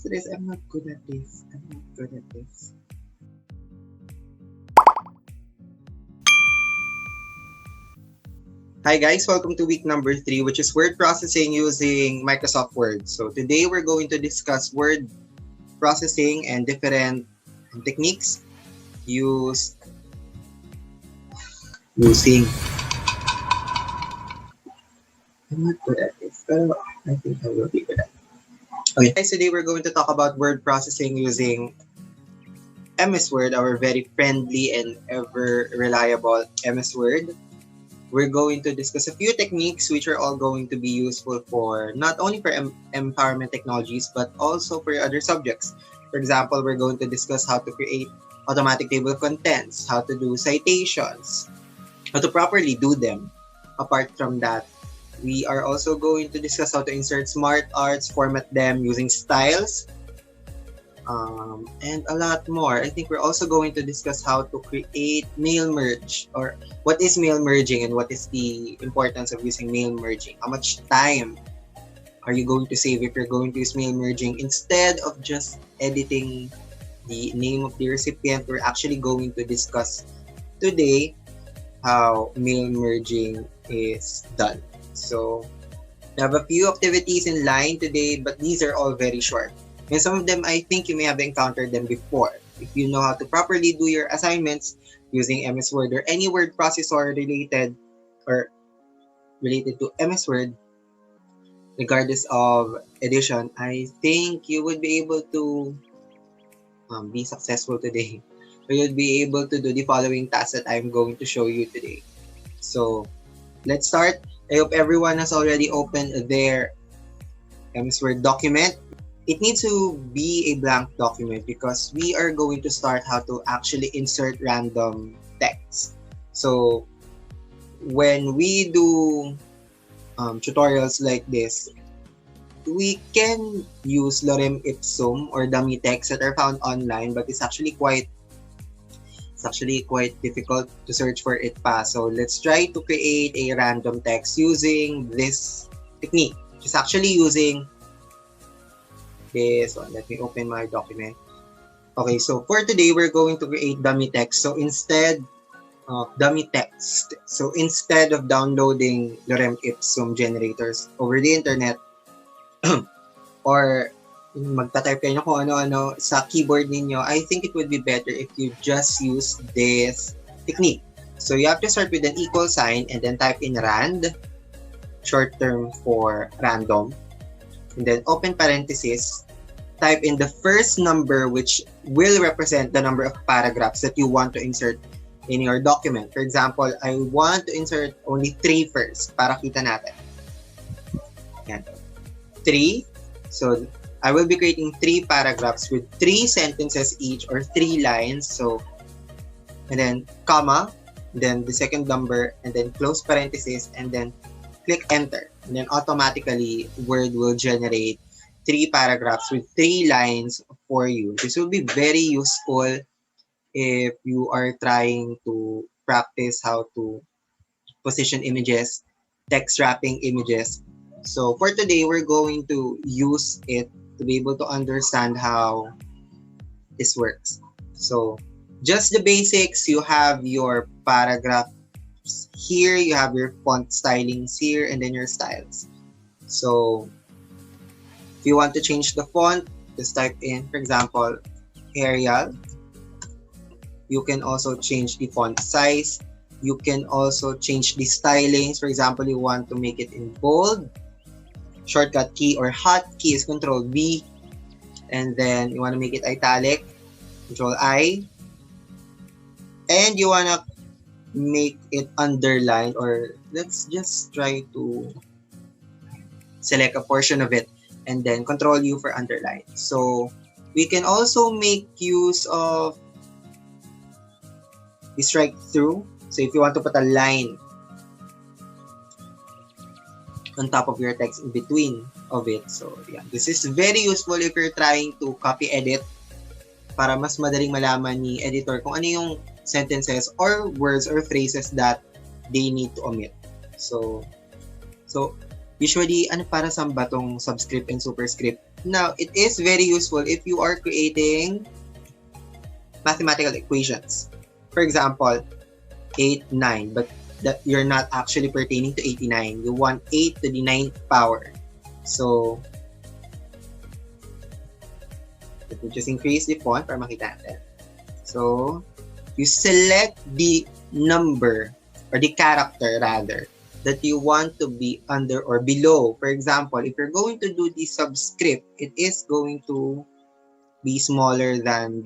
this. I'm not good at this. I'm not good at this. Hi guys, welcome to week number 3, which is word processing using Microsoft Word. So today we're going to discuss word processing and different techniques using. I'm not good at this, but I think I will be good at it. Okay, guys, today we're going to talk about word processing using MS Word, our very friendly and ever reliable MS Word. We're going to discuss a few techniques which are all going to be useful for not only for empowerment technologies but also for other subjects. For example, we're going to discuss how to create automatic table of contents, how to do citations, how to properly do them. Apart from that, we are also going to discuss how to insert smart arts, format them using styles, and a lot more. I think we're also going to discuss how to create mail merge, or what is mail merging and what is the importance of using mail merging. How much time are you going to save if you're going to use mail merging instead of just editing the name of the recipient? We're actually going to discuss today how mail merging is done. So we have a few activities in line today, but these are all very short. And some of them, I think you may have encountered them before. If you know how to properly do your assignments using MS Word or any word processor related to MS Word, regardless of edition, I think you would be able to be successful today. So you'll be able to do the following tasks that I'm going to show you today. So let's start. I hope everyone has already opened their MS Word document. It needs to be a blank document because we are going to start how to actually insert random text. So when we do tutorials like this, we can use lorem ipsum or dummy text that are found online, but it's actually quite difficult to search for it fast. So let's try to create a random text using this technique, which is actually using this one. Let me open my document. Okay, so for today, we're going to create dummy text. So instead of downloading lorem ipsum generators over the internet, or magta-type kayo kung ano-ano sa keyboard ninyo, I think it would be better if you just use this technique. So you have to start with an equal sign and then type in rand, short term for random, and then open parenthesis, type in the first number which will represent the number of paragraphs that you want to insert in your document. For example, I want to insert only 3 first para kita natin. Yan. 3. So I will be creating 3 paragraphs with 3 sentences each or 3 lines. So, and then comma, then the second number, and then close parenthesis, and then click enter. And then automatically Word will generate 3 paragraphs with 3 lines for you. This will be very useful if you are trying to practice how to position images, text wrapping images. So for today, we're going to use it to be able to understand how this works. So just the basics, you have your paragraphs here, you have your font stylings here, and then your styles. So if you want to change the font, just type in, for example, Arial. You can also change the font size. You can also change the stylings. For example, you want to make it in bold. Shortcut key or hotkey is Control V. And then you want to make it italic, Control I. And you want to make it underlined, or let's just try to select a portion of it and then Control U for underline. So we can also make use of the strike through. So if you want to put a line on top of your text in between of it. So yeah, this is very useful if you're trying to copy edit para mas madaling malaman ni editor kung ano yung sentences or words or phrases that they need to omit. So usually, ano para saan ba tong subscript and superscript? Now, it is very useful if you are creating mathematical equations. For example, 8, 9, but that you're not actually pertaining to 89. You want 8 to the 9th power. So, let me just increase the font para makita natin. So, you select the number or the character rather that you want to be under or below. For example, if you're going to do the subscript, it is going to be smaller than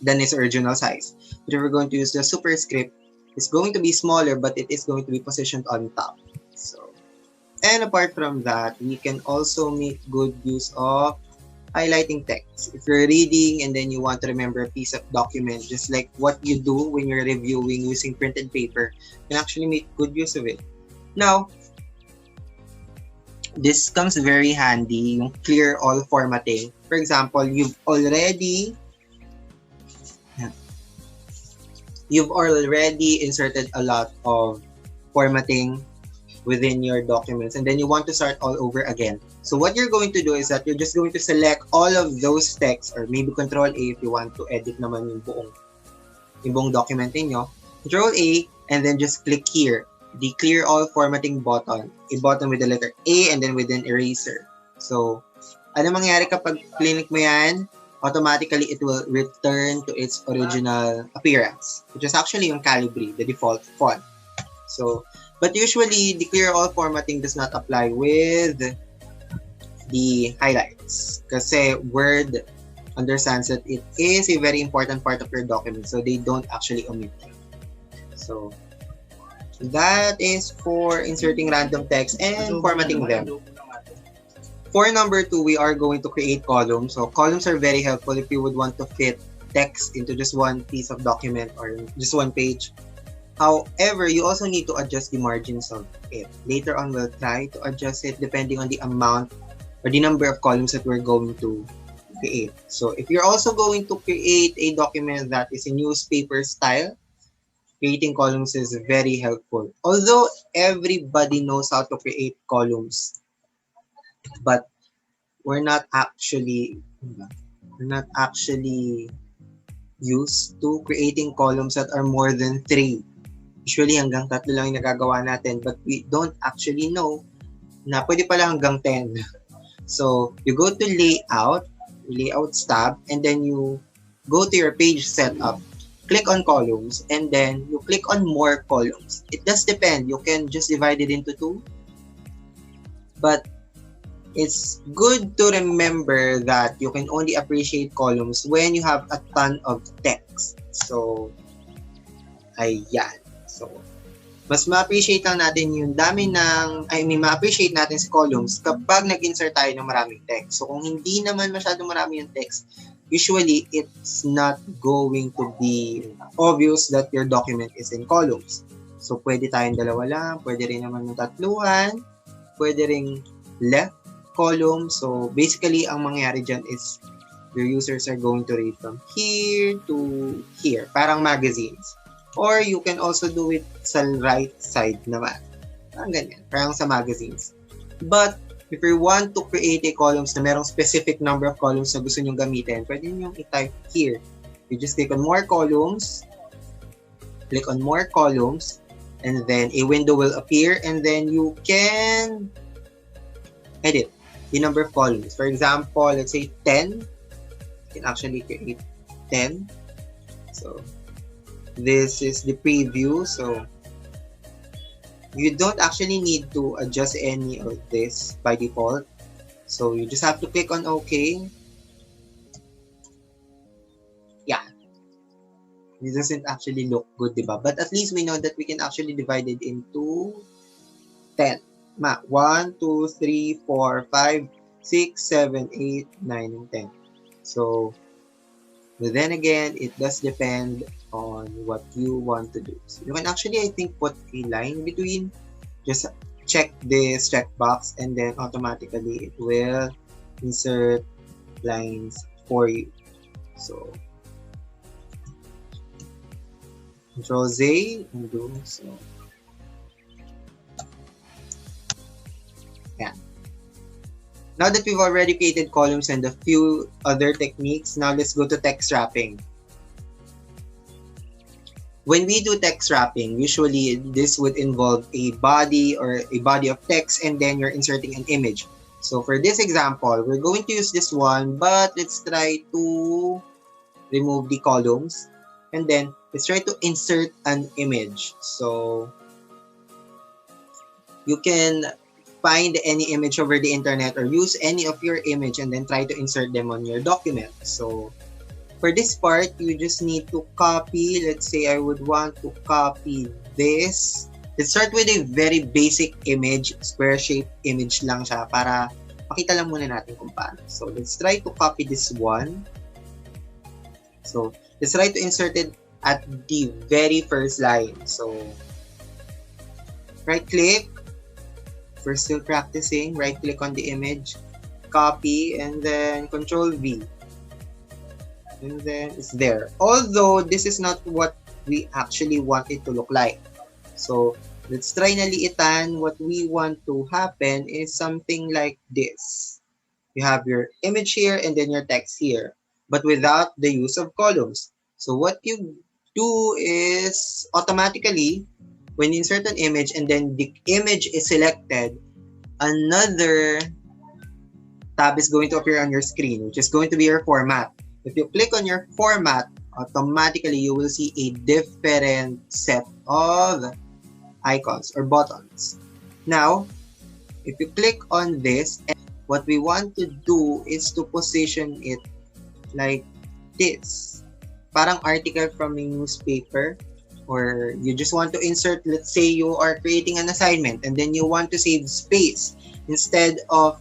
its original size. But if we're going to use the superscript, it's going to be smaller, but it is going to be positioned on top. So, and apart from that, we can also make good use of highlighting text. If you're reading and then you want to remember a piece of document, just like what you do when you're reviewing using printed paper, you can actually make good use of it. Now, this comes very handy, yung clear all formatting. For example, you've already inserted a lot of formatting within your documents and then you want to start all over again. So what you're going to do is that you're just going to select all of those texts or maybe Control A if you want to edit naman yung buong document niyo. Control A and then just click here, the clear all formatting button, a button with the letter A and then with an eraser. So, ano mangyayari kapag click mo yan? Automatically, it will return to its original appearance, which is actually yung Calibri, the default font. So, but usually, the clear all formatting does not apply with the highlights kasi Word understands that it is a very important part of your document, so they don't actually omit it. So, that is for inserting random text and formatting them. For number 2, we are going to create columns. So columns are very helpful if you would want to fit text into just one piece of document or just one page. However, you also need to adjust the margins of it. Later on, we'll try to adjust it depending on the amount or the number of columns that we're going to create. So if you're also going to create a document that is in newspaper style, creating columns is very helpful. Although everybody knows how to create columns, but we're not actually used to creating columns that are more than 3. Usually hanggang 3 lang yung nagagawa natin, but we don't actually know na pwede pala hanggang 10. So you go to layouts tab, and then you go to your page setup, click on columns, and then you click on more columns. It does depend. You can just divide it into 2, but it's good to remember that you can only appreciate columns when you have a ton of text. So, ayan. So, mas ma-appreciate lang natin yung ma-appreciate natin si columns kapag nag-insert tayo ng maraming text. So, kung hindi naman masyadong marami yung text, usually, it's not going to be obvious that your document is in columns. So, pwede tayong 2 lang, pwede rin naman yung 3, pwede rin left column. So basically, ang mangyayari dyan is your users are going to read from here to here, parang magazines. Or you can also do it sa right side naman. Parang ganyan, parang sa magazines. But if you want to create a columns na merong specific number of columns na gusto nyong gamitin, pwede nyo i-type here. You just click on more columns, and then a window will appear, and then you can edit the number of columns. For example, let's say 10. You can actually create 10. So, this is the preview. So, you don't actually need to adjust any of this by default. So, you just have to click on OK. Yeah. It doesn't actually look good, diba? But at least we know that we can actually divide it into 10. 1, 2, 3, 4, 5, 6, 7, 8, 9, and 10. So, but then again, it does depend on what you want to do. So you can actually, I think, put a line between. Just check this checkbox, and then automatically it will insert lines for you. So, Control Z, undo. So, yeah. Now that we've already created columns and a few other techniques, now let's go to text wrapping. When we do text wrapping, usually this would involve a body or a body of text, and then you're inserting an image. So for this example, we're going to use this one, but let's try to remove the columns, and then let's try to insert an image. So you can find any image over the internet or use any of your image and then try to insert them on your document. So for this part, you just need to copy. Let's say I would want to copy this. Let's start with a very basic image, square shape image lang siya para makita lang muna natin kung paano. So let's try to copy this one. So let's try to insert it at the very first line. So right click. If we're still practicing, right click on the image, copy, and then Control V. And then it's there. Although this is not what we actually want it to look like. So let's try na liitan. What we want to happen is something like this. You have your image here and then your text here, but without the use of columns. So what you do is automatically, when you insert an image and then the image is selected, another tab is going to appear on your screen, which is going to be your format. If you click on your format, automatically you will see a different set of icons or buttons. Now, if you click on this, what we want to do is to position it like this. Parang article from a newspaper, or you just want to insert, let's say you are creating an assignment and then you want to save space. Instead of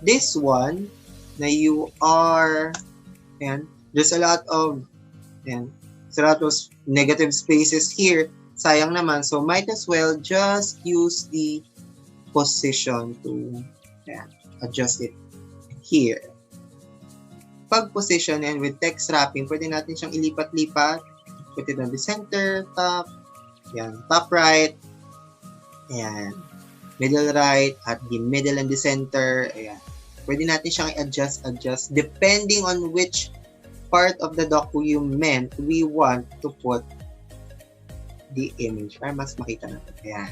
this one, na you are, and there's a lot of negative spaces here. Sayang naman. So might as well just use the position to adjust it here. Pag position and with text wrapping, pwede natin siyang ilipat-lipat. Put it on the center, top, yan, top right, ayan, middle right, at the middle and the center, ayan. Pwede natin siyang adjust depending on which part of the document we want to put the image para mas makita natin. Ayan.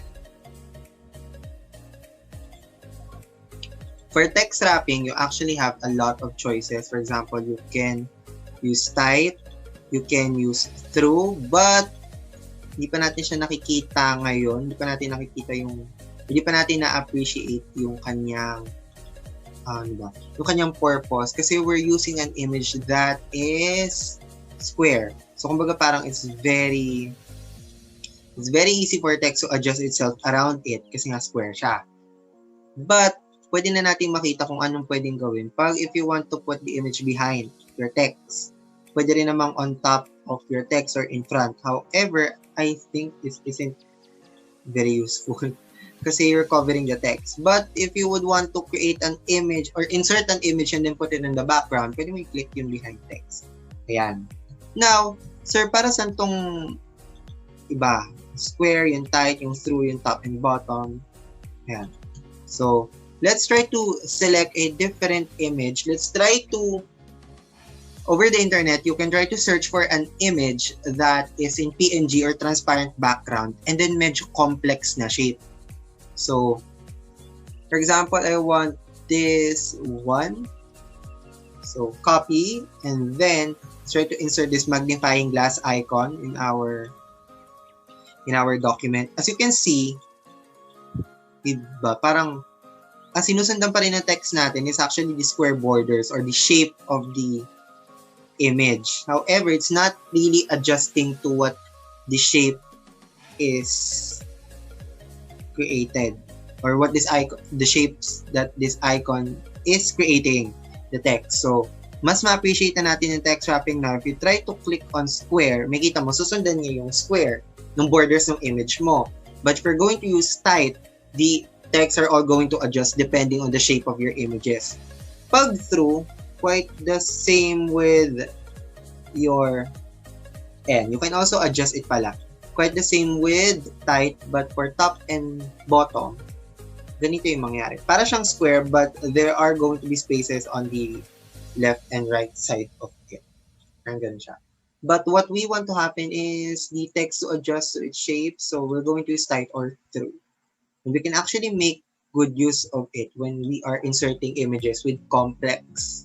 For text wrapping, you actually have a lot of choices. For example, you can use type, you can use through, but hindi pa natin siya nakikita ngayon. Hindi pa natin na-appreciate yung kanyang yung kanyang purpose kasi we're using an image that is square. So kumbaga parang it's very easy for text to adjust itself around it kasi nga square siya. But pwede na natin makita kung anong pwedeng gawin pag if you want to put the image behind your text. Pwede rin namang on top of your text or in front. However, I think this isn't very useful kasi you're covering the text. But if you would want to create an image or insert an image and then put it in the background, pwede mo i-click yung behind text. Ayan. Now, sir, para saan tong iba? Square, yung tight, yung through, yung top and bottom. Ayan. So, let's try to select a different image. Let's try to, over the internet, you can try to search for an image that is in PNG or transparent background and then medyo complex na shape. So, for example, I want this one. So, copy and then try to insert this magnifying glass icon in our document. As you can see, diba, parang ang sinusundan pa rin ng text natin is actually the square borders or the shape of the image. However, it's not really adjusting to what the shape is created or what this icon, the shapes that this icon is creating the text. So, mas ma-appreciate na natin yung text wrapping now. If you try to click on square, makita mo, susundan niya yung square ng borders ng image mo. But if you're going to use tight, the text are all going to adjust depending on the shape of your images. Pag through, quite the same with your end. You can also adjust it pala. Quite the same with tight, but for top and bottom, ganito yung mangyari. Para siyang square, but there are going to be spaces on the left and right side of it. Ganun siya. But what we want to happen is the text to adjust to its shape. So we're going to use tight or through. And we can actually make good use of it when we are inserting images with complex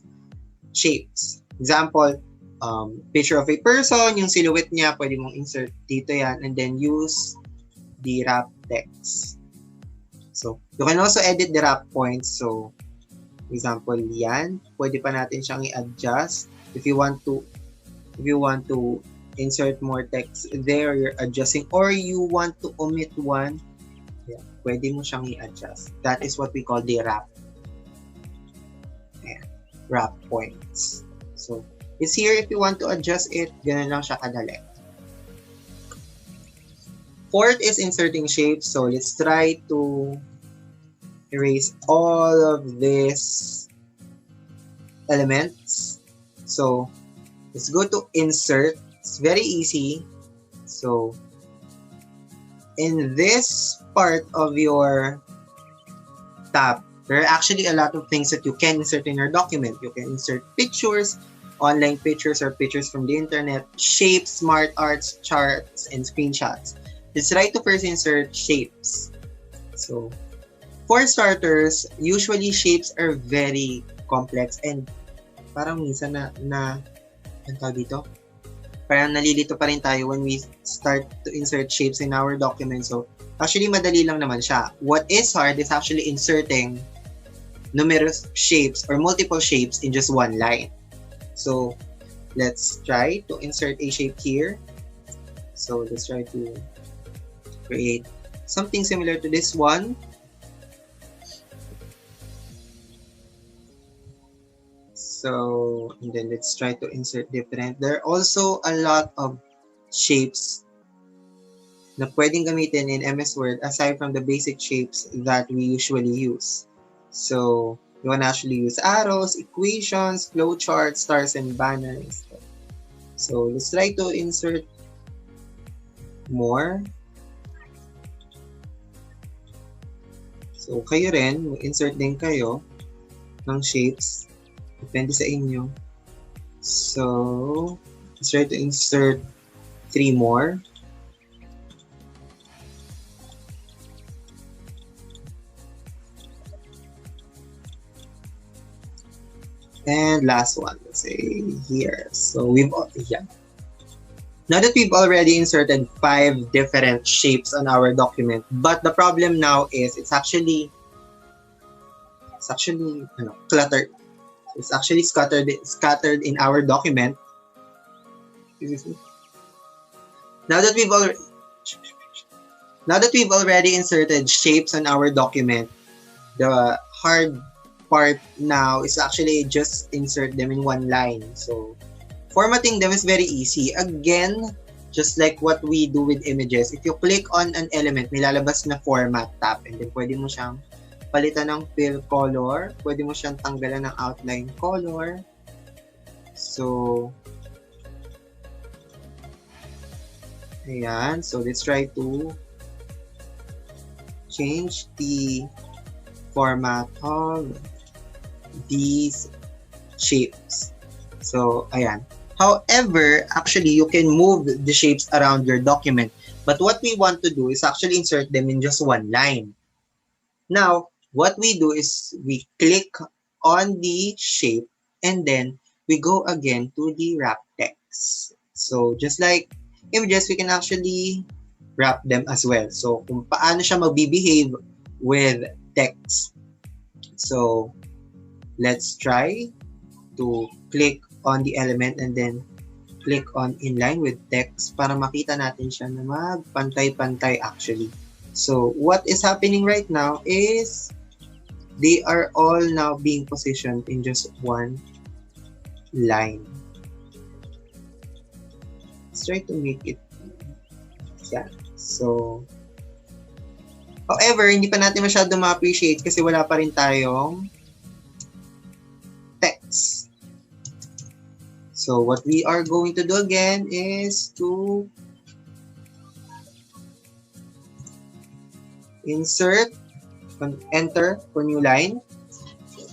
shapes. Example, picture of a person, yung silhouette niya, pwede mong insert dito yan, and then use the wrap text. So, you can also edit the wrap points. So, example, yan, pwede pa natin siyang i-adjust. If you want to insert more text there, you're adjusting, or you want to omit one, yeah, pwede mo siyang i-adjust. That is what we call the wrap. Ayan, wrap points. So, it's here if you want to adjust it, ganun lang siya kadali. Fourth is inserting shapes. So, let's try to erase all of these elements. So, let's go to insert. It's very easy. So, in this part of your tab, there are actually a lot of things that you can insert in your document. You can insert pictures, online pictures or pictures from the internet, shapes, smart arts, charts, and screenshots. Let's try to first insert shapes. So, for starters, usually shapes are very complex and parang minsan ang tawag dito? Parang nalilito pa rin tayo when we start to insert shapes in our document. So, actually, madali lang naman siya. What is hard is actually inserting numerous shapes or multiple shapes in just one line. So, let's try to insert a shape here. So, let's try to create something similar to this one. So, and then let's try to insert different. There are also a lot of shapes na pwedeng gamitin in MS Word aside from the basic shapes that we usually use. So, you want to actually use arrows, equations, flowcharts, stars, and banners. So, let's try to insert more. So, kayo rin, insert din kayo ng shapes. Depende sa inyo. So, let's try to insert 3 more. And last one, let's say here. So, now that we've already inserted 5 different shapes on our document, but the problem now is it's actually cluttered. It's actually scattered in our document. Now that we've already inserted shapes on our document, the hard part now is actually just insert them in one line. So, formatting them is very easy. Again, just like what we do with images, if you click on an element, may lalabas na format tab, and then pwede mo siyang palitan ng fill color. Pwede mo siyang tanggalan ng outline color. So, ayan. So, let's try to change the format of these shapes. So, ayan. However, actually, you can move the shapes around your document. But what we want to do is actually insert them in just one line. Now, what we do is we click on the shape and then we go again to the wrap text. So, just like images, we can actually wrap them as well. So, kung paano siya mag-behave with text. So, let's try to click on the element and then click on inline with text para makita natin siya na magpantay-pantay actually. So, what is happening right now is they are all now being positioned in just one line. Let's try to make it that. So, however, hindi pa natin masyado ma-appreciate kasi wala pa rin tayong text. So, what we are going to do again is to insert enter for new line.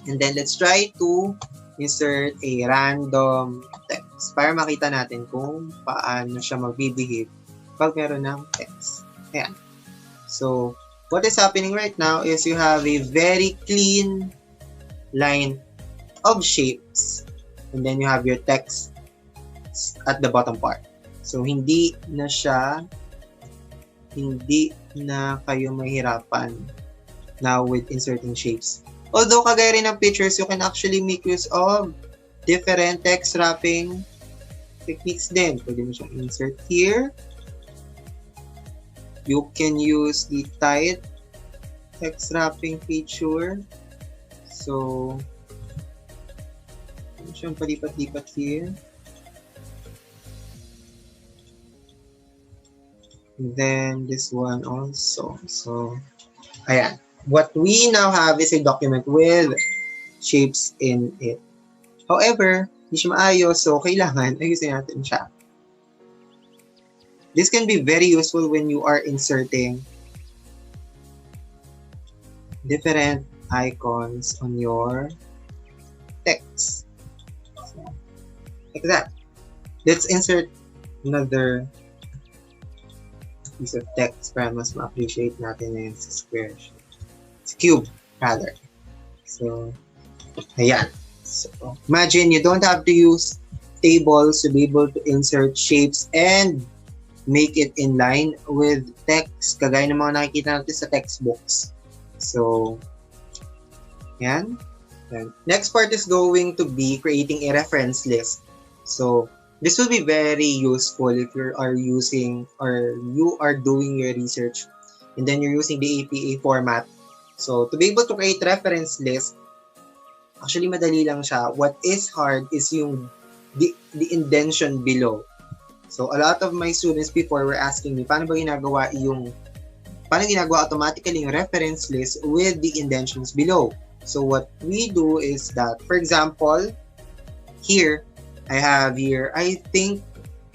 And then let's try to insert a random text para makita natin kung paano siya mag-behave pag meron ng text. Ayan. So, what is happening right now is you have a very clean line of shapes. And then you have your text at the bottom part. So, hindi na kayo mahirapan now with inserting shapes. Although, kagaya rin ng pictures, you can actually make use of different text wrapping techniques din. Pwede mo siyang insert here. You can use the tight text wrapping feature. So, pwede mo siyang palipat-lipat here. And then, this one also. So, ayan. What we now have is a document with shapes in it. However, hindi siya maayos, so kailangan ayusin natin siya. This can be very useful when you are inserting different icons on your text. So, like that. Let's insert another piece of text para mas ma-appreciate natin na yun sa square. It's cube, rather. So, ayan. So, imagine you don't have to use tables to be able to insert shapes and make it in line with text, kagaya ng mga nakikita natin sa textbooks. So, yan. Next part is going to be creating a reference list. So, this will be very useful if you are using or you are doing your research and then you're using the APA format. So, to be able to create reference list, actually madali lang siya. What is hard is yung the indention below. So, a lot of my students before were asking me, paano ginagawa automatically yung reference list with the indentions below? So, what we do is that, for example, here, I have here, I think,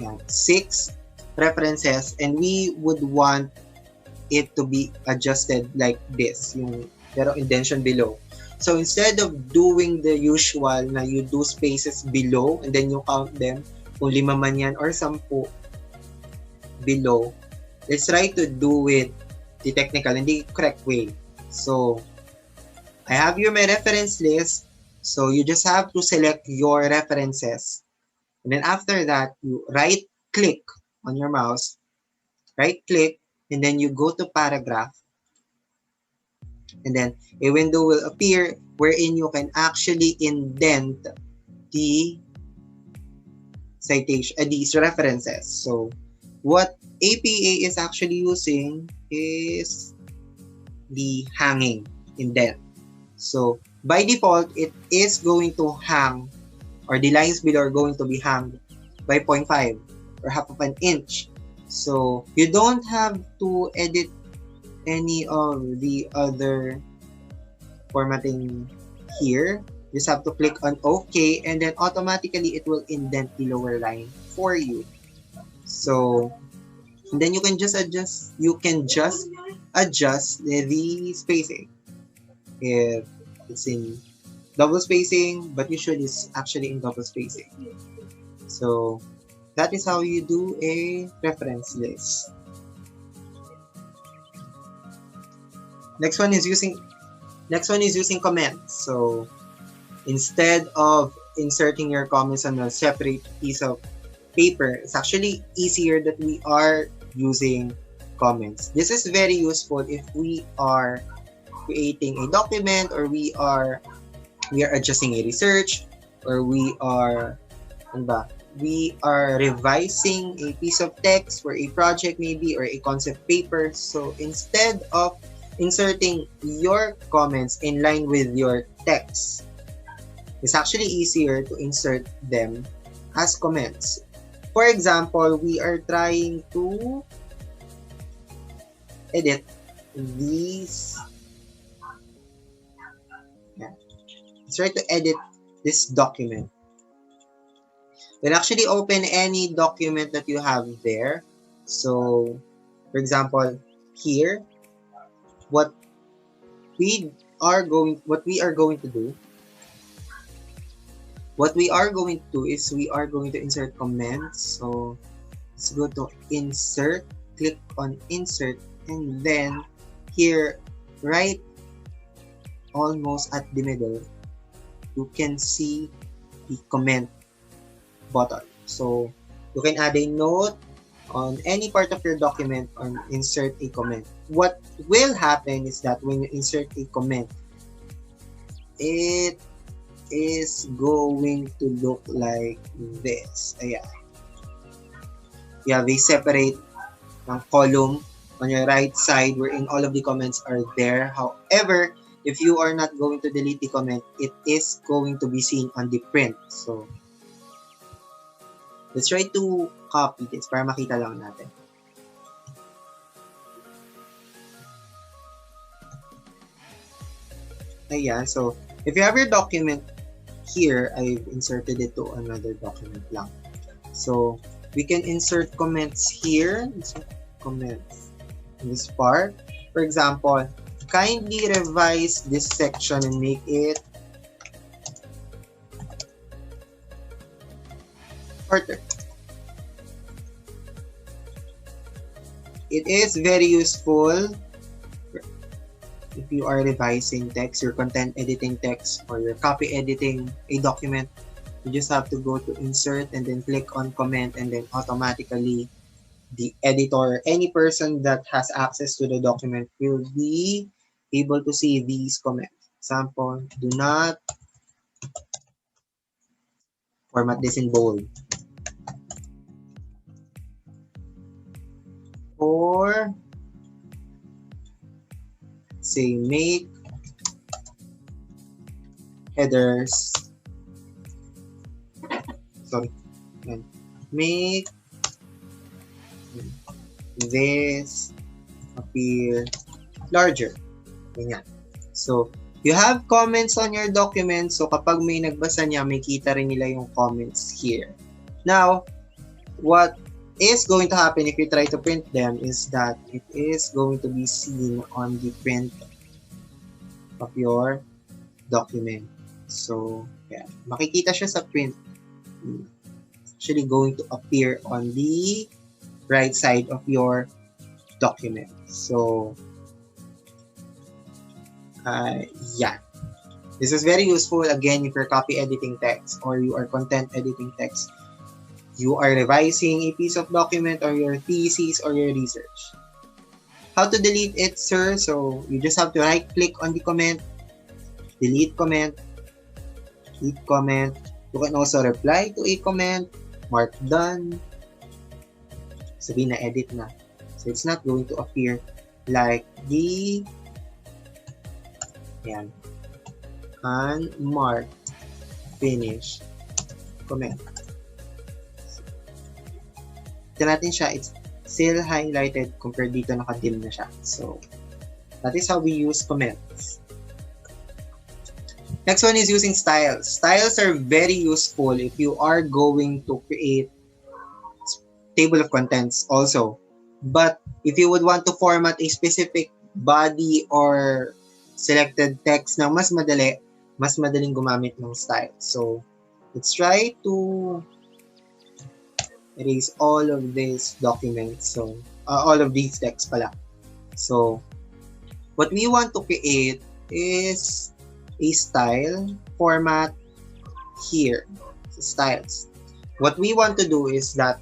6 references, and we would want it to be adjusted like this, yung pero indention below. So instead of doing the usual na you do spaces below and then you count them, kung 5 man yan or 10 below, let's try to do it the technical and the correct way. So I have here my reference list. So you just have to select your references. And then after that, you right click on your mouse, right click, and then you go to paragraph. And then a window will appear wherein you can actually indent the citation, these references. So what APA is actually using is the hanging indent. So by default, it is going to hang, or the lines below are going to be hanged by 0.5 or half of an inch. So you don't have to edit any of the other formatting here. You just have to click on OK, and then automatically it will indent the lower line for you. So, and then you can just adjust. You can just adjust the spacing. If it's in double spacing, but usually it's actually in double spacing. So that is how you do a reference list. Next one is using comments. So instead of inserting your comments on a separate piece of paper, it's actually easier that we are using comments. This is very useful if we are creating a document, or we are adjusting a research, or we are revising a piece of text for a project maybe, or a concept paper. So instead of inserting your comments in line with your text, it's actually easier to insert them as comments. For example, we are trying to edit these. Let's try to edit this document. We'll actually open any document that you have there. So, for example, here, what what we are going to do is we are going to insert comments. So let's go to insert, click on insert, and then here, right almost at the middle, you can see the comment button. So you can add a note on any part of your document or insert a comment. What will happen is that when you insert a comment, it is going to look like this. Ayan. You have a separate column on your right side wherein all of the comments are there. However, if you are not going to delete the comment, it is going to be seen on the print. So let's try to copy this para makita lang natin. Ayan. So if you have your document here, I've inserted it to another document lang. So we can insert comments here. Comments in this part. For example, kindly revise this section and make it shorter. It is very useful if you are revising text, your content editing text, or you're copy editing a document. You just have to go to insert and then click on comment, and then automatically the editor, any person that has access to the document, will be able to see these comments. Example, do not format this in bold. Or say make headers, and make this appear larger. Ganyan. So, you have comments on your document. So, kapag may nagbasa niya, may kita rin nila yung comments here. Now, what is going to happen if you try to print them is that it is going to be seen on the print of your document. So, yeah, makikita siya sa print. It's actually going to appear on the right side of your document. So, yeah. This is very useful, again, if you're copy editing text or you are content editing text. You are revising a piece of document or your thesis or your research. How to delete it, sir? So, you just have to right-click on the comment, delete comment, delete comment. You can also reply to a comment, mark done. Sabihin na edit na. So, it's not going to appear like the unmarked finish comment. Tignan natin siya, it's still highlighted compared dito naka-dim na siya. So, that is how we use comments. Next one is using styles. Styles are very useful if you are going to create table of contents also. But if you would want to format a specific body or selected text na mas madaling gumamit ng style. So, let's try to erase all of these documents. So, all of these texts pala. So, what we want to create is a style format here. So, styles. What we want to do is that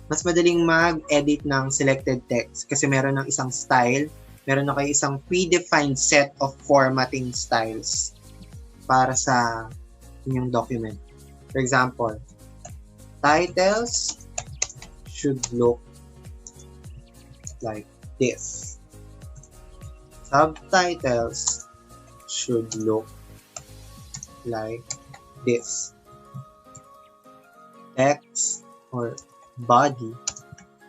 mas madaling mag-edit ng selected text kasi meron ng isang style, meron na kayo isang predefined set of formatting styles para sa inyong document. For example, titles should look like this. Subtitles should look like this. Text or body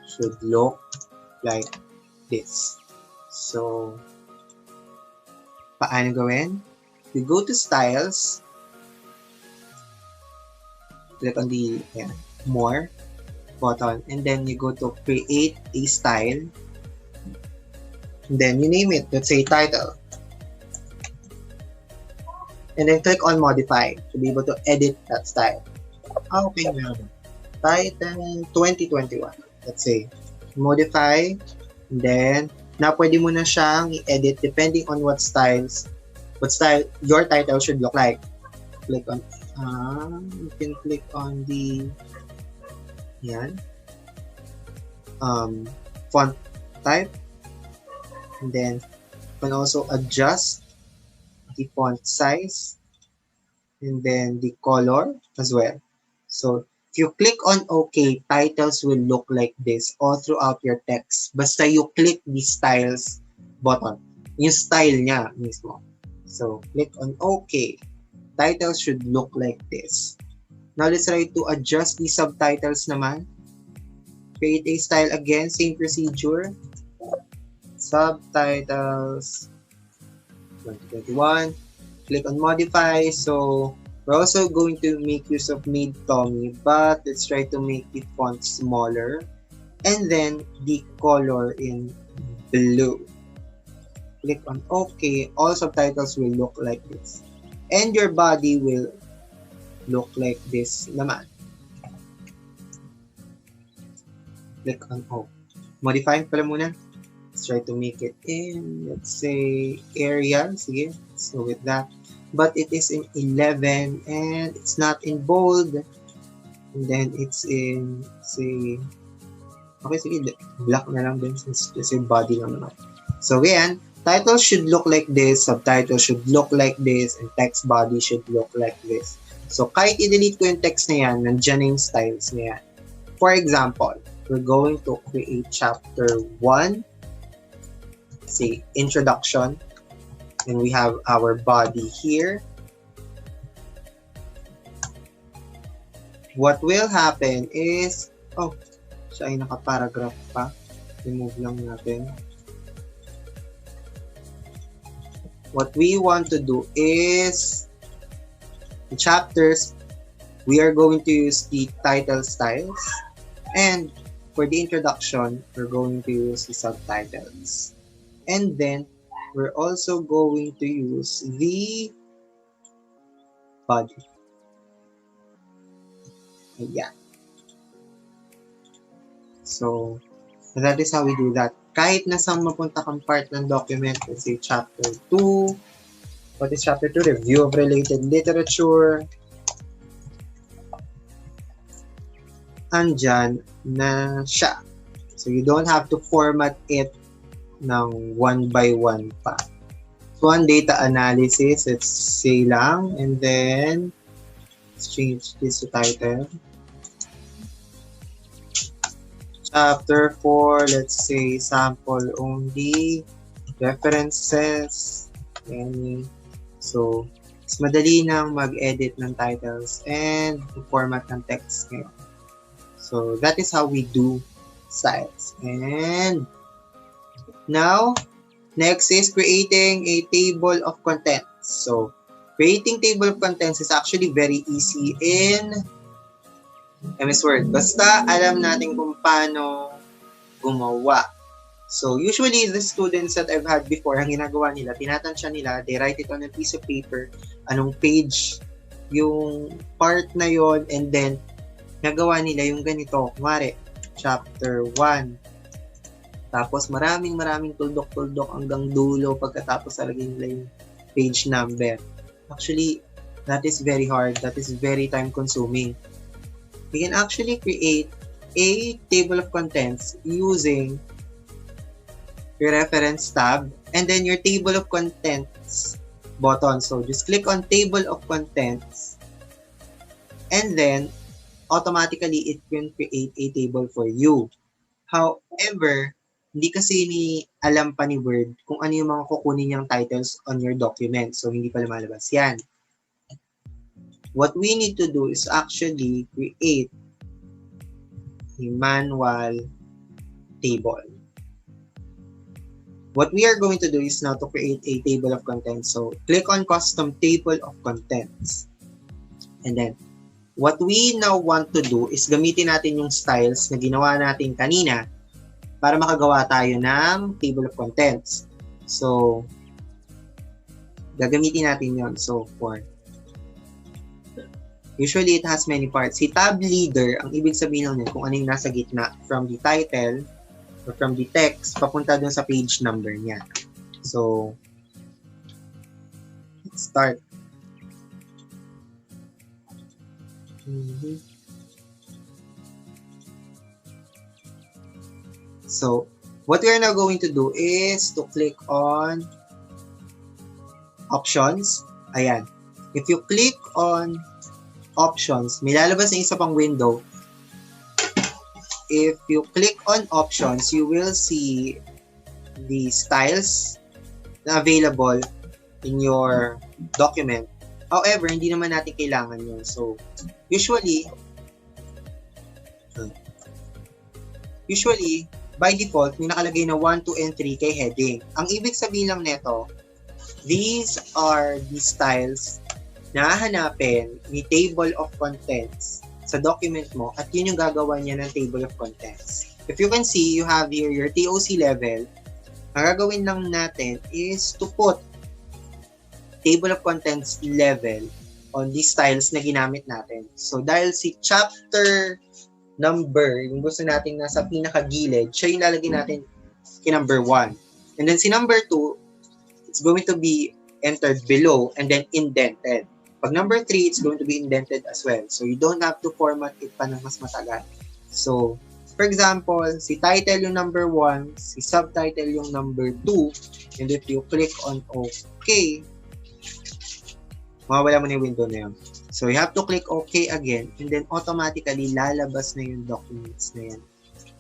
should look like this. So, paano gawin? We go to styles, click on the more button, and then you go to create a style, and then you name it. Let's say title. And then click on modify to be able to edit that style. Okay, meron. Title 2021. Let's say, modify, and then, na pwede mo na siyang i-edit depending on what style your title should look like. Click on, you can click on the, yan, font type, and then you can also adjust the font size, and then the color as well. So, if you click on OK, titles will look like this all throughout your text. Basta you click the styles button. Yung style niya mismo. So, click on OK. Titles should look like this. Now, let's try to adjust the subtitles naman. Create a style again, same procedure. Subtitles 2021. Click on modify. So, we're also going to make use of made Tommy, but let's try to make the font smaller. And then the color in blue. Click on OK. All subtitles will look like this. And your body will look like this naman. Click on OK. Modify pala muna. Let's try to make it in, let's say, area. Sige, let's go with that. But it is in 11 and it's not in bold. And then it's in, say, okay, sige, black na lang din since kasi body lang naman. So, yan, title should look like this, subtitle should look like this, and text body should look like this. So, kahit i-delete ko yung text na yan, nandiyan na yung styles na yan. For example, we're going to create chapter 1, say, introduction. And we have our body here. What will happen is, oh, siya ay naka-paragraph pa. Remove lang natin. What we want to do is, the chapters, we are going to use the title styles. And for the introduction, we're going to use the subtitles. And then, we're also going to use the body. Ayan. So, that is how we do that. Kahit na saan mapunta kang part ng document, let's say chapter 2. What is chapter 2? Review of related literature. Andyan na siya. So, you don't have to format it ng one by one pa. So, one data analysis, let's say lang, and then let's change this to title. Chapter 4, let's say sample only, references, any. So, mas madali nang mag-edit ng titles and format ng text ngayon. So, that is how we do styles. And now, next is creating a table of contents. So, creating table of contents is actually very easy in MS Word. Basta alam natin kung paano gumawa. So, usually the students that I've had before, ang ginagawa nila, tinatansya nila, they write it on a piece of paper, anong page yung part na yon, and then nagawa nila yung ganito. Kumari, chapter 1. Tapos maraming tuldok-tuldok hanggang dulo pagkatapos talagay nila yung page number. Actually, that is very hard. That is very time consuming. We can actually create a table of contents using your reference tab and then your table of contents button. So just click on table of contents and then automatically it can create a table for you. However, hindi kasi alam pa ni Word kung ano yung mga kukunin niyang titles on your document. So, hindi pa lumalabas yan. What we need to do is actually create a manual table. What we are going to do is now to create a table of contents. So, click on Custom Table of Contents. And then, what we now want to do is gamitin natin yung styles na ginawa natin kanina para makagawa tayo ng table of contents. So, Gagamitin natin yon. So, for usually, it has many parts. Si tab leader, ang ibig sabihin nun kung ano yung nasa gitna from the title or from the text papunta dun sa page number niya. So, let's start. So, what we are now going to do is to click on options. Ayan. If you click on options, may lalabas na isa pang window. If you click on options, you will see the styles na available in your document. However, hindi naman natin kailangan yun. So, usually, by default, may nakalagay na 1, 2, and 3 kay heading. Ang ibig sabihin lang nito, these are the styles na hahanapin ni table of contents sa document mo at yun yung gagawa niya ng table of contents. If you can see, you have here your TOC level. Ang gagawin lang natin is to put table of contents level on these styles na ginamit natin. So, dahil si chapter number, yung gusto natin nasa pinakagilid, siya yung lalagay natin kay number 1. And then si number 2, it's going to be entered below and then indented. Pag number 3, it's going to be indented as well. So, you don't have to format it pa ng mas matagal. So, for example, si title yung number 1, si subtitle yung number 2, and if you click on OK, mawawala mo na yung window na yun. So, you have to click OK again, and then automatically lalabas na yung documents na yan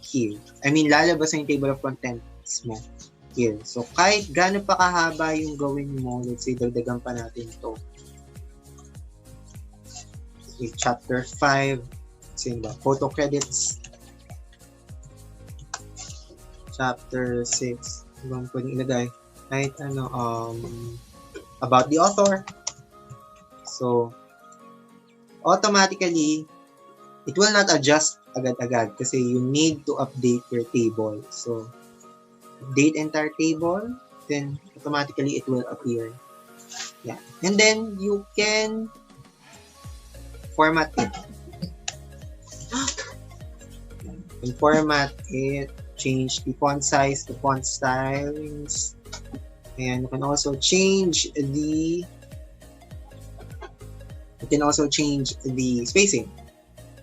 here. I mean, lalabas na yung table of contents mo here. So, kahit gano'n pa kahaba yung gawin mo, let's say, dagdagan pa natin ito. Okay, chapter 5, sino ba? Photo credits. Chapter 6, ibang pwedeng ilagay. Kahit ano, about the author. So, automatically, it will not adjust agad-agad kasi you need to update your table. So, update entire table, then automatically it will appear. Yeah. And then, you can format it. You can format it, change the font size, the font styles, and you can also change the spacing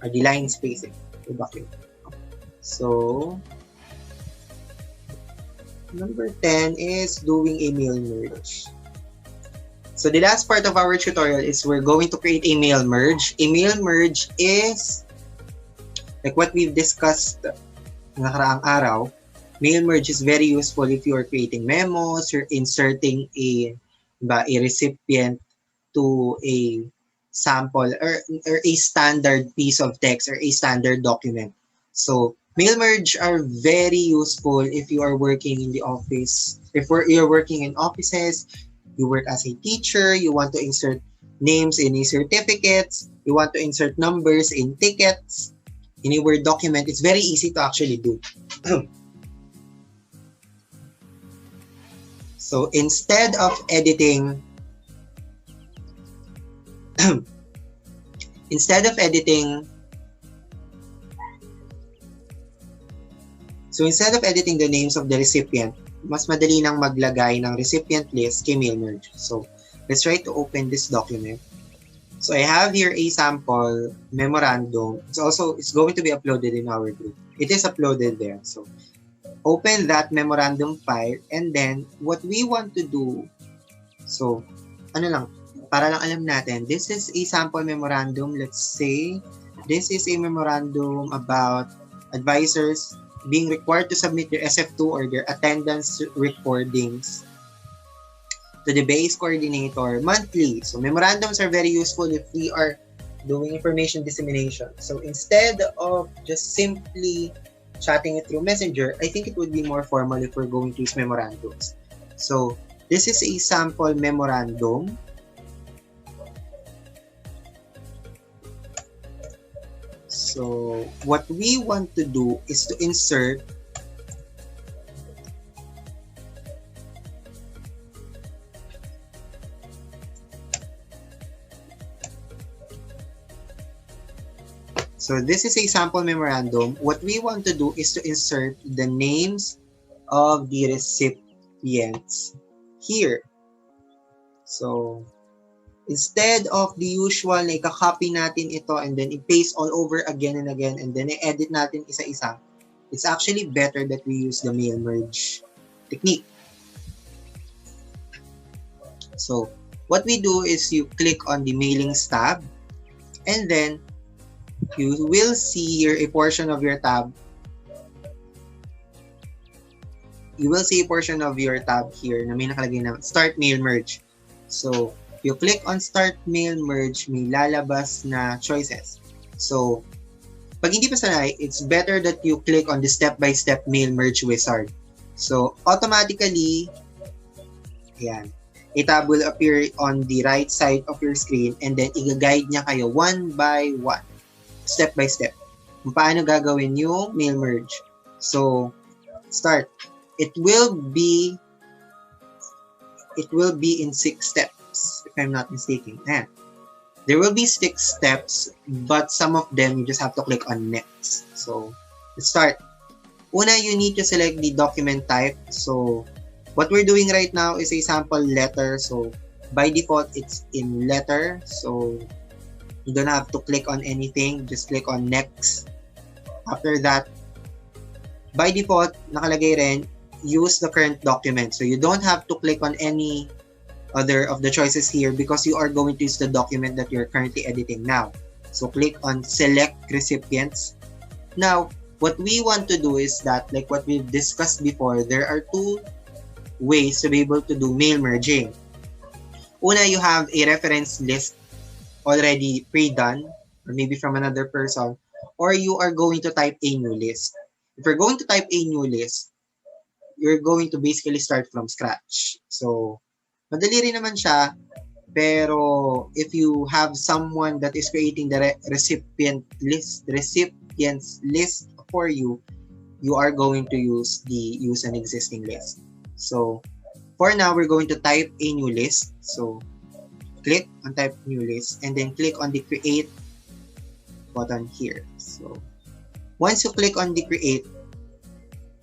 or the line spacing of the document. So, number 10 is doing a mail merge. So, the last part of our tutorial is we're going to create a mail merge. A mail merge is like what we've discussed nakaraang araw. Mail merge is very useful if you are creating memos, you're inserting a recipient to a sample or a standard piece of text or a standard document. So, mail merge are very useful if you are working in the office. If you're working in offices, you work as a teacher, you want to insert names in certificates, you want to insert numbers in tickets, in a Word document, it's very easy to actually do. So instead of editing the names of the recipient, mas madali nang maglagay ng recipient list kay mail merge. So, let's try to open this document. So, I have here a sample memorandum. It's going to be uploaded in our group. It is uploaded there. So, open that memorandum file and then what we want to do, so, para lang alam natin, this is a sample memorandum. Let's say, this is a memorandum about advisors being required to submit their SF2 or their attendance recordings to the base coordinator monthly. So memorandums are very useful if we are doing information dissemination. So instead of just simply chatting it through Messenger, I think it would be more formal if we're going to use memorandums. So this is a sample memorandum. So what we want to do is to insert So this is a sample memorandum. What we want to do is to insert the names of the recipients here. So instead of the usual na ika-copy natin ito and then i-paste all over again and again and then i-edit natin isa-isa, it's actually better that we use the mail merge technique. So what we do is you click on the mailings tab and then you will see here a portion of your tab. You will see a portion of your tab here na may nakalagay na Start Mail Merge. So, if you click on Start Mail Merge, may lalabas na choices. So, pag hindi pa sanay, it's better that you click on the step-by-step mail merge wizard. So, automatically, ayan, a tab will appear on the right side of your screen and then i-guide niya kayo one by one, step by step, kung paano gagawin yung mail merge. So, start. It will be in 6 steps, if I'm not mistaken. Ayan. There will be 6 steps, but some of them you just have to click on next. So, let's start. Una, you need to select the document type. So, what we're doing right now is a sample letter. So, by default, it's in letter. So, you don't have to click on anything. Just click on next. After that, by default, nakalagay rin, use the current document. So, you don't have to click on any other of the choices here because you are going to use the document that you're currently editing now. So, click on select recipients. Now, what we want to do is that, like what we've discussed before, there are 2 ways to be able to do mail merging. Una, you have a reference list already pre-done, or maybe from another person, or you are going to type a new list. If you're going to type a new list, you're going to basically start from scratch. So, madali rin naman siya, pero if you have someone that is creating the recipients list for you, you are going to use an existing list. So, for now, we're going to type a new list. So, click on type new list and then click on the create button here. So, once you click on the create,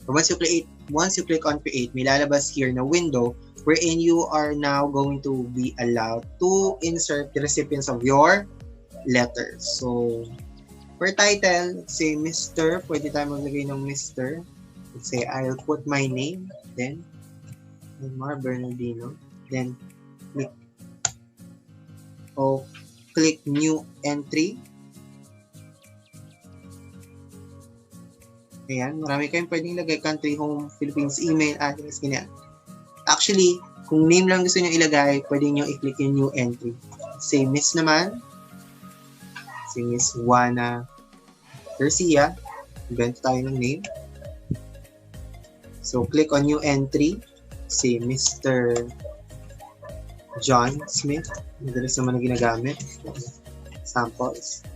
or once you click on create, may lalabas here na window wherein you are now going to be allowed to insert the recipients of your letters. So, for title, let's say Mr. Pwede tayo maglagay ng Mr. Let's say I'll put my name, then Mar Bernardino, then click new entry. Ayan, marami kayong pwedeng ilagay, country, home, Philippines, email, address, ganyan. Actually, kung name lang gusto nyo ilagay, pwede nyo i-click yung new entry. Say Miss naman. Say Miss Juana Garcia. Invent tayo ng name. So, click on new entry. Say Mr. John Smith. Madalas naman na ginagamit. Samples.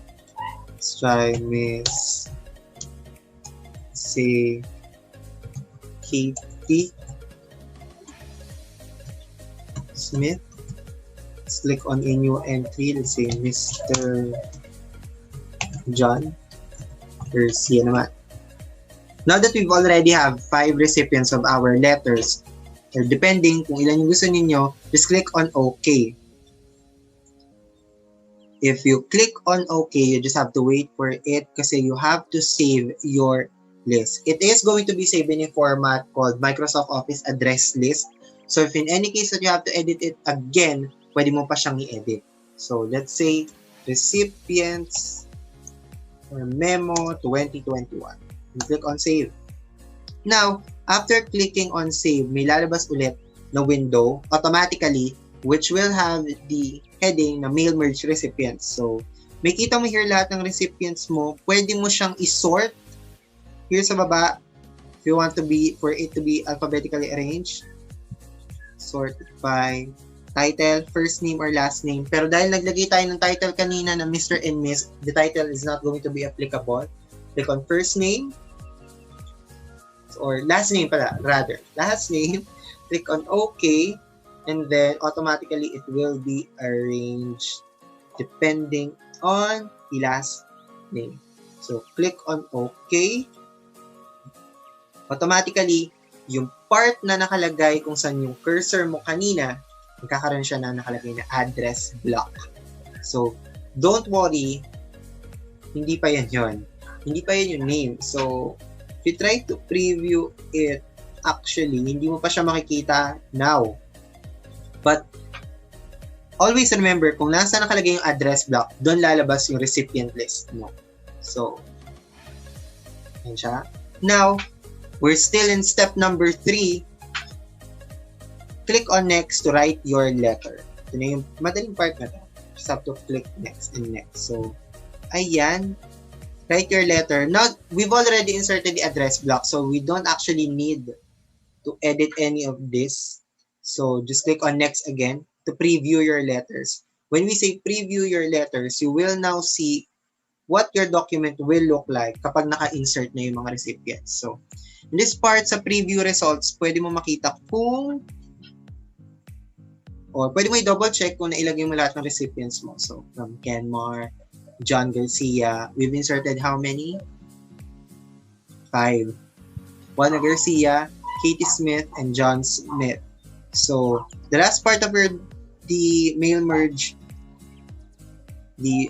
Let's try Miss say Katie Smith. Let's click on a new entry. Let's say Mr. John Garcia naman. Now that we've already have 5 recipients of our letters, or depending kung ilan yung gusto ninyo, just click on OK. If you click on OK, you just have to wait for it kasi you have to save your list. It is going to be saved in a format called Microsoft Office Address List. So if in any case that you have to edit it again, pwede mo pa siyang i-edit. So let's say recipients or memo 2021. And click on save. Now, after clicking on save, may lalabas ulit na window automatically which will have the heading na mail merge recipients. So, may kita mo here lahat ng recipients mo. Pwede mo siyang isort here sa baba if you want for it to be alphabetically arranged. Sort by title, first name or last name. Pero dahil naglagay tayo ng title kanina na Mr. and Miss, the title is not going to be applicable. Click on first name or last name pala, rather. Last name, click on OK, and then automatically it will be arranged depending on the last name. So, click on OK. Automatically, yung part na nakalagay kung saan yung cursor mo kanina, magkakaroon siya na nakalagay na address block. So, don't worry, hindi pa yan yun. Hindi pa yan yung name. So, if you try to preview it, actually, hindi mo pa siya makikita now. But, always remember, kung nasa nakalagay yung address block, doon lalabas yung recipient list mo. So, yan siya. Now, we're still in step number 3. Click on next to write your letter. Ito na yung madaling part na to. Just have to click next and next. So, ayan. Write your letter. Now, we've already inserted the address block, so we don't actually need to edit any of this. So, just click on next again to preview your letters. When we say preview your letters, you will now see what your document will look like kapag naka-insert na yung mga recipients. So, in this part, sa preview results, pwede mo makita kung or pwede mo i-double check kung nailagay mo lahat ng recipients mo. So, from Kenmar, John Garcia, we've inserted how many? 5. Juana Garcia, Katie Smith, and John Smith. So, the last part of the mail merge,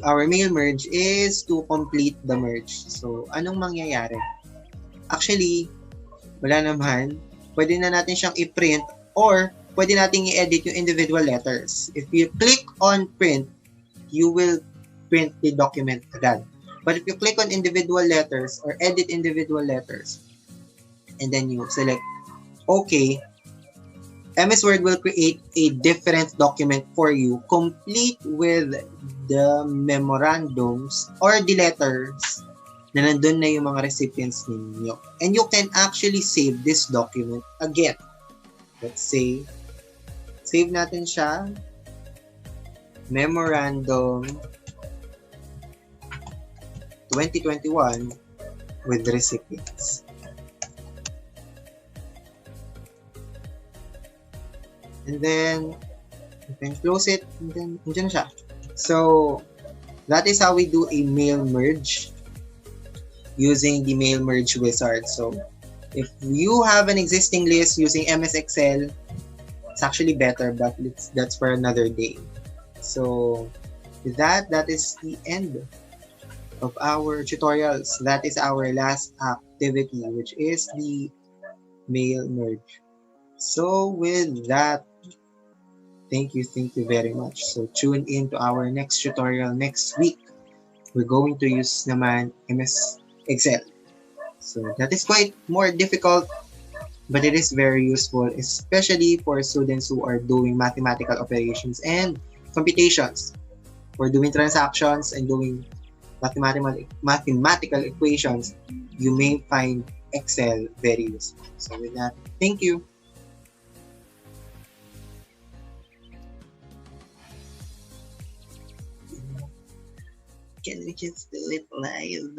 our mail merge is to complete the merge. So, anong mangyayari? Actually, wala naman. Pwede na natin siyang i-print or pwede natin i-edit yung individual letters. If you click on print, you will print the document agad. But if you click on individual letters or edit individual letters, and then you select OK, MS Word will create a different document for you, complete with the memorandums or the letters na nandun na yung mga recipients ninyo. And you can actually save this document again. Let's say, save natin siya. Memorandum 2021 with recipients. And then, you can close it, and then, andyan na siya. So, that is how we do a mail merge using the mail merge wizard. So, if you have an existing list using MS Excel, it's actually better, but that's for another day. So, with that is the end of our tutorials. That is our last activity, which is the mail merge. So, with that, thank you very much. So, tune in to our next tutorial next week. We're going to use naman MS Excel. So, that is quite more difficult, but it is very useful, especially for students who are doing mathematical operations and computations. For doing transactions and doing mathematical equations, you may find Excel very useful. So with that, thank you. Can we just do it live?